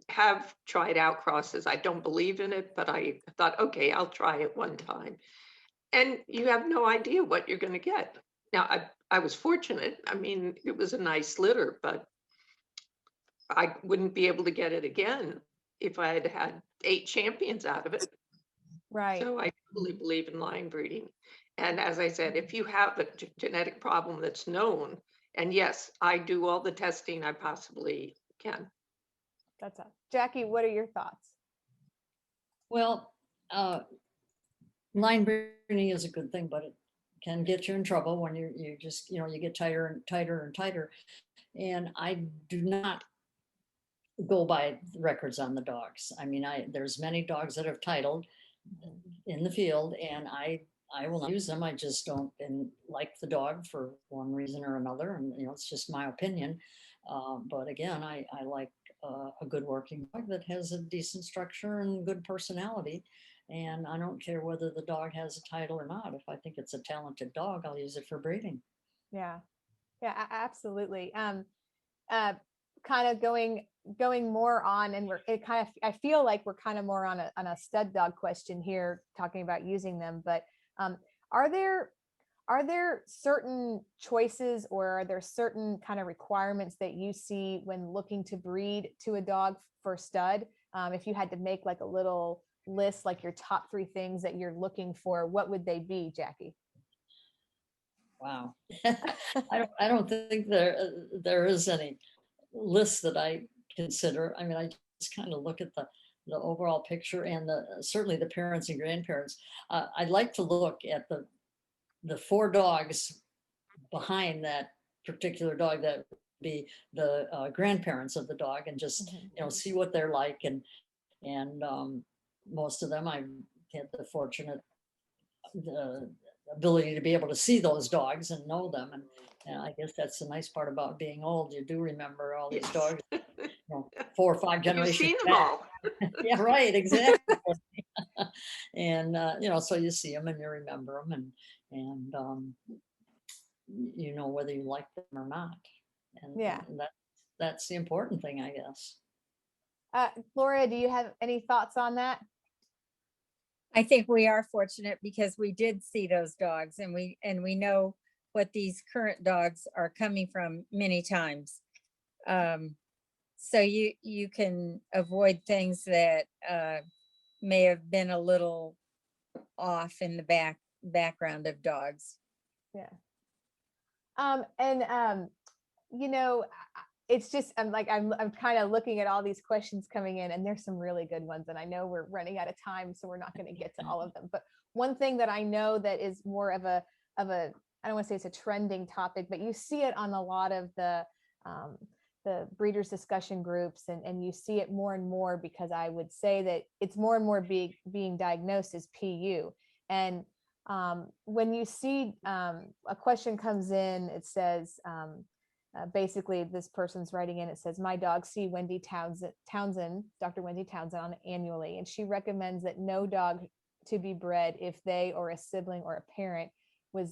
have tried out crosses. I don't believe in it, but I thought, okay, I'll try it one time. And you have no idea what you're going to get. Now, I was fortunate. I mean, it was a nice litter, but I wouldn't be able to get it again if I had had 8 champions out of it.
Right.
So I totally believe in line breeding. And as I said, if you have a genetic problem that's known, and yes, I do all the testing I possibly can.
That's it. Jackie, what are your thoughts?
Well, line breeding is a good thing, but can get you in trouble when you just, you get tighter and tighter and tighter. And I do not go by the records on the dogs. I mean, there's many dogs that have titled in the field, and I will not use them. I just don't like the dog for one reason or another, and it's just my opinion. But again, I like a good working dog that has a decent structure and good personality. And I don't care whether the dog has a title or not. If I think it's a talented dog, I'll use it for breeding.
Yeah, yeah, absolutely. Kind of going more on, and I feel like we're kind of more on a stud dog question here, talking about using them. But are there certain choices, or are there certain kind of requirements that you see when looking to breed to a dog for stud? If you had to make like a little list, like your top 3 things that you're looking for, what would they be, Jackie?
Wow. I don't think there is any list that I consider. I mean, I just kind of look at the overall picture, and certainly the parents and grandparents. I'd like to look at the 4 dogs behind that particular dog, that would be the grandparents of the dog, and just see what they're like. And most of them, I've had the fortunate the ability to be able to see those dogs and know them, and I guess that's the nice part about being old. You do remember all these dogs, 4 or 5 generations.
You've seen them all.
Yeah, right, exactly. And so you see them and you remember them, and whether you like them or not, and that's the important thing, I guess.
Gloria, do you have any thoughts on that?
I think we are fortunate because we did see those dogs, and we know what these current dogs are coming from many times. So you can avoid things that may have been a little off in the background of dogs.
Yeah. It's just, I'm kind of looking at all these questions coming in, and there's some really good ones, and I know we're running out of time, so we're not going to get to all of them. But one thing that I know that is more of a I don't want to say it's a trending topic, but you see it on a lot of the breeders discussion groups, and you see it more and more, because I would say that it's more and more being diagnosed as PU. And when you see a question comes in, it says, basically this person's writing in, it says, my dog see Wendy Townsend, Dr. Wendy Townsend, on annually, and she recommends that no dog to be bred if they or a sibling or a parent were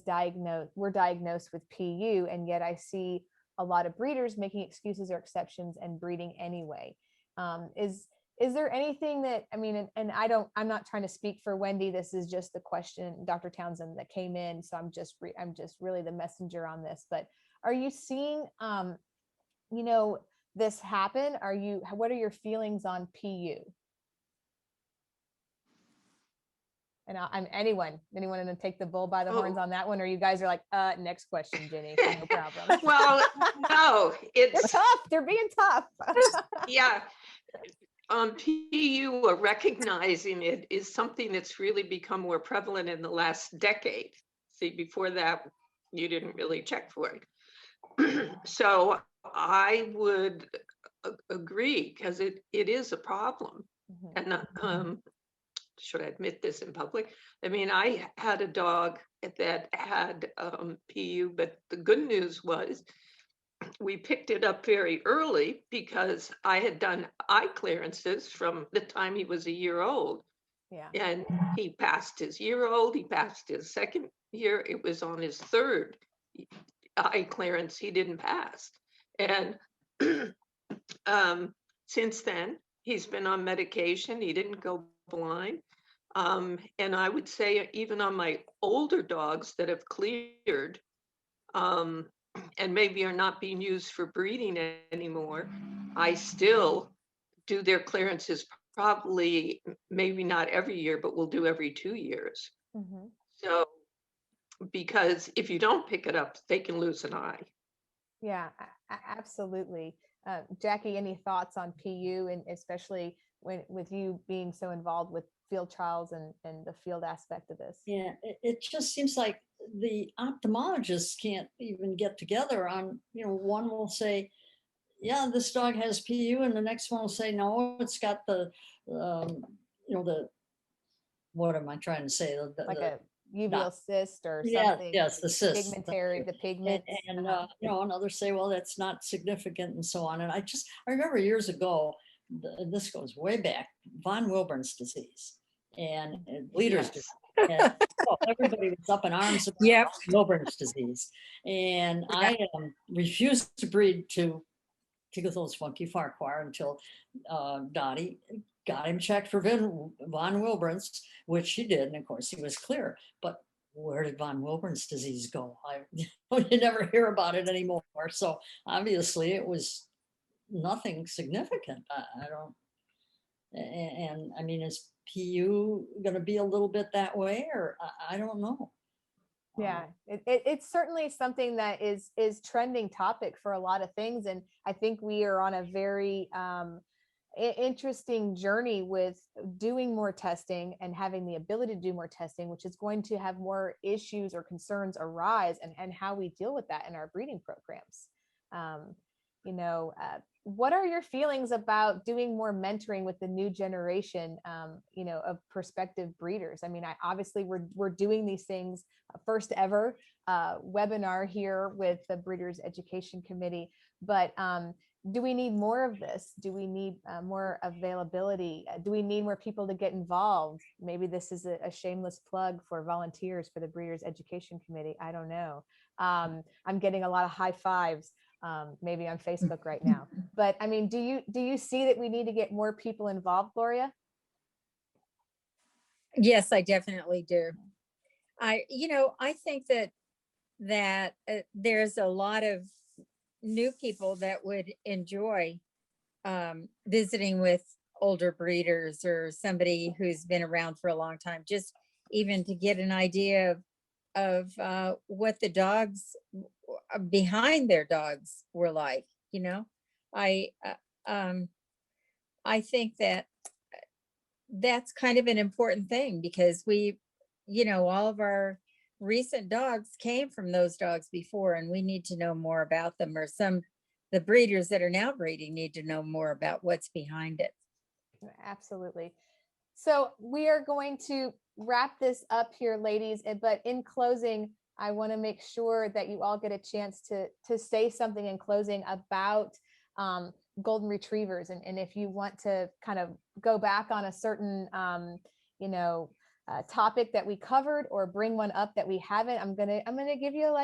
diagnosed with PU. And yet I see a lot of breeders making excuses or exceptions and breeding anyway. Is there anything that, I mean, and I'm not trying to speak for Wendy. This is just the question, Dr. Townsend, that came in. So I'm just really the messenger on this. But are you seeing, this happen? What are your feelings on PU? And I'm anyone going to take the bull by the horns on that one? Or you guys are like, next question, Ginny, no problem.
Well, no,
they're tough. They're being tough.
Yeah. PU, or recognizing it, is something that's really become more prevalent in the last decade. See, before that, you didn't really check for it. So I would agree, because it is a problem. And should I admit this in public? I mean, I had a dog that had PU, but the good news was we picked it up very early, because I had done eye clearances from the time he was a year old.
Yeah.
And he passed his year old, he passed his second year, it was on his 3rd eye clearance he didn't pass. And since then, he's been on medication, he didn't go blind. And I would say, even on my older dogs that have cleared, and maybe are not being used for breeding anymore, I still do their clearances, probably, maybe not every year, but we'll do every 2 years. So, because if you don't pick it up, they can lose an eye.
Yeah, absolutely. Jackie, any thoughts on PU, and especially with you being so involved with field trials and the field aspect of this?
Yeah, it just seems like the ophthalmologists can't even get together on, one will say, yeah, this dog has PU, and the next one will say, no, it's got the, the, what am I trying to say?
Like
The
a uveal cyst or
yes,
something.
yes, the cyst.
Pigmentary, the pigment.
And and others say, well, that's not significant and so on. And I remember years ago, and this goes way back, von Wilburn's disease and bleeders
Yes.
disease. And, everybody was up in arms about
Yep.
Wilburn's disease. And I refused to breed to those funky Farquhar until Dottie got him checked for von Wilburn's, which she did. And of course he was clear. But where did von Wilburn's disease go? You never hear about it anymore. So obviously it was nothing significant. I don't, and I mean, is PU going to be a little bit that way, or I don't know.
Yeah, it's certainly something that is trending topic for a lot of things. And I think we are on a very interesting journey with doing more testing and having the ability to do more testing, which is going to have more issues or concerns arise, and how we deal with that in our breeding programs. What are your feelings about doing more mentoring with the new generation, of prospective breeders? I mean, obviously we're doing these things, first ever webinar here with the Breeders Education Committee, but do we need more of this? Do we need more availability? Do we need more people to get involved? Maybe this is a shameless plug for volunteers for the Breeders Education Committee. I don't know. I'm getting a lot of high fives, maybe on Facebook right now. But I mean, do you see that we need to get more people involved, Gloria?
Yes, I definitely do. I think that there's a lot of new people that would enjoy visiting with older breeders or somebody who's been around for a long time, just even to get an idea of what the dogs behind their dogs were like. I think that that's kind of an important thing, because all of our recent dogs came from those dogs before, and we need to know more about them, or the breeders that are now breeding need to know more about what's behind it.
Absolutely. So we are going to wrap this up here, ladies, but in closing, I want to make sure that you all get a chance to say something in closing about golden retrievers. And if you want to kind of go back on a certain, topic that we covered, or bring one up that we haven't, I'm gonna give you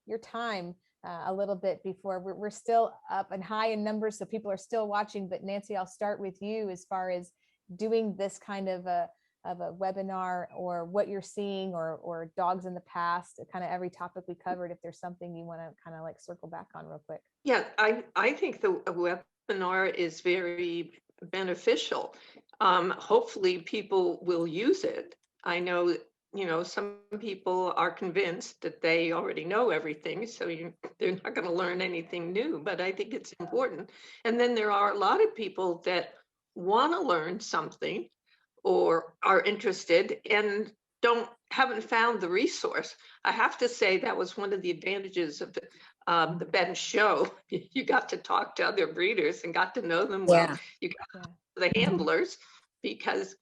your time a little bit before we're still up and high in numbers, so people are still watching. But Nancy, I'll start with you as far as doing this kind of a webinar, or what you're seeing, or dogs in the past, kind of every topic we covered. If there's something you want to kind of like circle back on real quick.
Yeah, I think the webinar is very beneficial. Hopefully people will use it. I know, some people are convinced that they already know everything, so they're not going to learn anything new, but I think it's important. And then there are a lot of people that want to learn something, or are interested and haven't found the resource. I have to say that was one of the advantages of the bench show. You got to talk to other breeders and got to know them well.
Yeah.
You got to know the handlers, because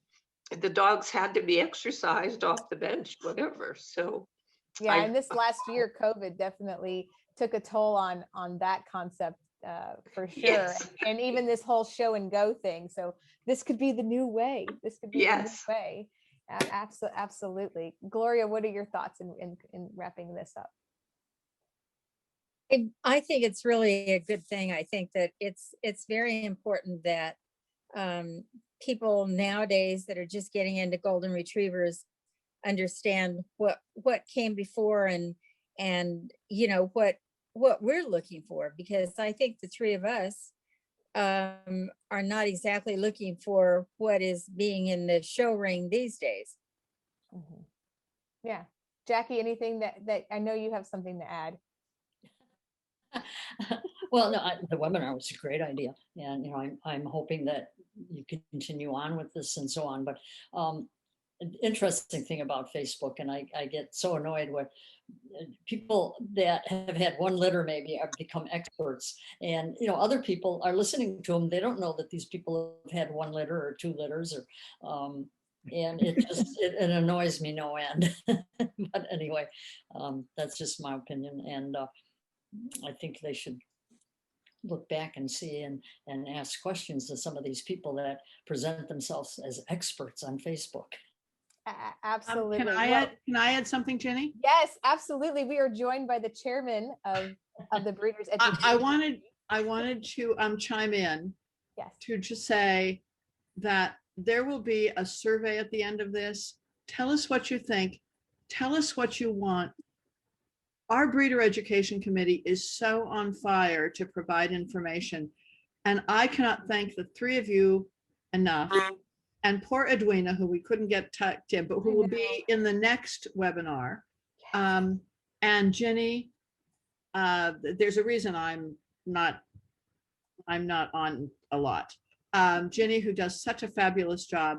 the dogs had to be exercised off the bench, whatever. So
yeah, and this last year, COVID definitely took a toll on that concept, for sure.
Yes.
And even this whole show and go thing. So this could be the new way. This could be the new way. Absolutely. Gloria, what are your thoughts in wrapping this up?
I think it's really a good thing. I think that it's very important that people nowadays that are just getting into golden retrievers understand what came before, and what we're looking for, because I think the three of us are not exactly looking for what is being in the show ring these days.
Mm-hmm. Yeah. Jackie, anything that I know you have something to add?
Well, no, the webinar was a great idea, and I'm hoping that you can continue on with this and so on. But an interesting thing about Facebook, and I get so annoyed with people that have had one litter maybe have become experts, and other people are listening to them. They don't know that these people have had one litter or two litters, or and it annoys me no end. But anyway, that's just my opinion, and I think they should look back and see and ask questions to some of these people that present themselves as experts on Facebook.
Absolutely.
Can I add something, Jenny?
Yes, absolutely. We are joined by the chairman of the Breeders Education.
I wanted to chime in
Yes.
to just say that there will be a survey at the end of this. Tell us what you think. Tell us what you want. Our Breeder Education Committee is so on fire to provide information. And I cannot thank the three of you enough. And poor Edwina, who we couldn't get tucked in, but who will be in the next webinar. And Ginny, there's a reason I'm not on a lot. Ginny, who does such a fabulous job.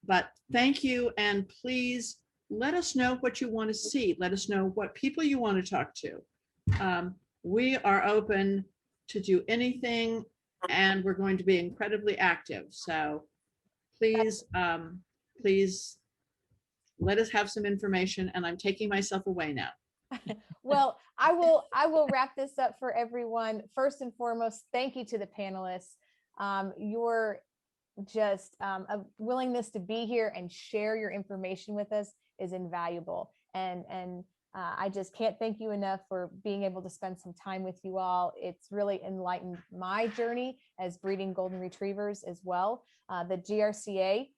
But thank you, and please let us know what you want to see. Let us know what people you want to talk to. We are open to do anything, and we're going to be incredibly active. So please, please let us have some information, and I'm taking myself away now.
Well, I will wrap this up for everyone. First and foremost, thank you to the panelists. Your just a willingness to be here and share your information with us is invaluable. And I just can't thank you enough for being able to spend some time with you all. It's really enlightened my journey as breeding golden retrievers as well. The GRCA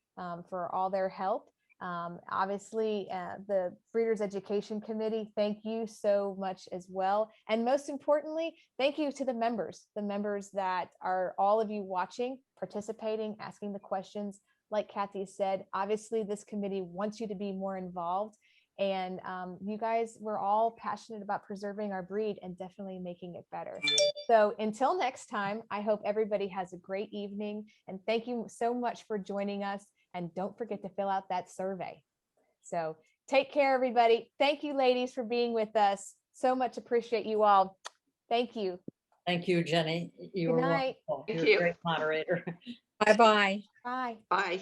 for all their help. Obviously, the Breeders Education Committee, thank you so much as well. And most importantly, thank you to the members that are all of you watching, participating, asking the questions. Like Kathy said, obviously this committee wants you to be more involved. And you guys, we're all passionate about preserving our breed and definitely making it better. So until next time, I hope everybody has a great evening. And thank you so much for joining us. And don't forget to fill out that survey. So take care, everybody. Thank you, ladies, for being with us. So much appreciate you all. Thank you.
Thank you, Jenny. You were
Good night.
wonderful.
Thank
You're
you.
a great moderator.
Bye-bye.
Bye.
Bye.